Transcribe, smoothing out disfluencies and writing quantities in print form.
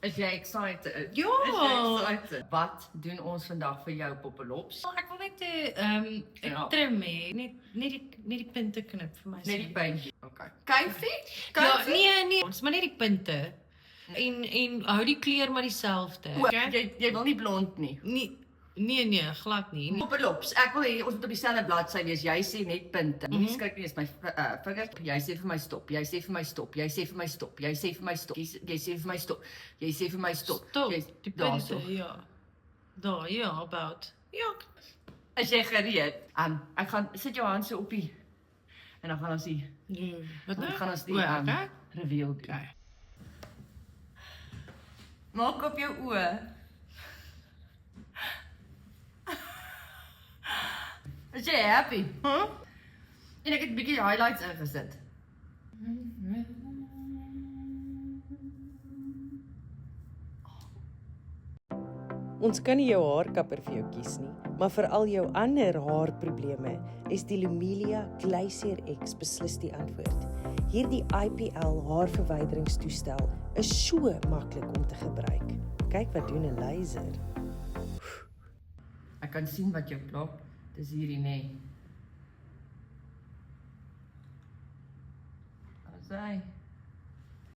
Is jy excited? Ja. Is jy excited? Wat doen ons vandag vir jou poppelops? Ek wil net 'n Ja. trim hê, net die punte knip vir my. Net die puntjie. Okay. Kuifie? Ja, nee, ons maar net die punte. En hou die kleur maar dieselfde. Jy wil nie blond nie. Nee, glad nie. Poppelops, ek wil hê ons moet op dieselfde bladsy wees. Jy sê net punte. Moenie skrik nie, is my vingers. Jy sê vir my stop. Jy sê vir my stop. Jy sê vir my stop. Jy sê vir my stop. Jy sê vir my stop. Jy sê vir my stop. Stop, Jy- die daarso. punte, ja. Daar, ja, about. Ja. Is jy gereed? Ek gaan sit jou hand so op die en dan gaan ons die Wat nou? gaan ons die Okay. reveal doen. Okay. Maak op jou oë. Is jy happy? En ek het 'n bietjie highlights ingesit. Ons kan nie jou haarkapper vir jou kies nie, maar vir al jou ander haarprobleme is die Lumilia Glacier X beslis die antwoord. Hierdie IPL haarverwyderingstoestel is so maklik om te gebruik. Kyk wat doen 'n laser. Ek kan sien wat jou pla. Dis hierdie nê. Wat sê hy?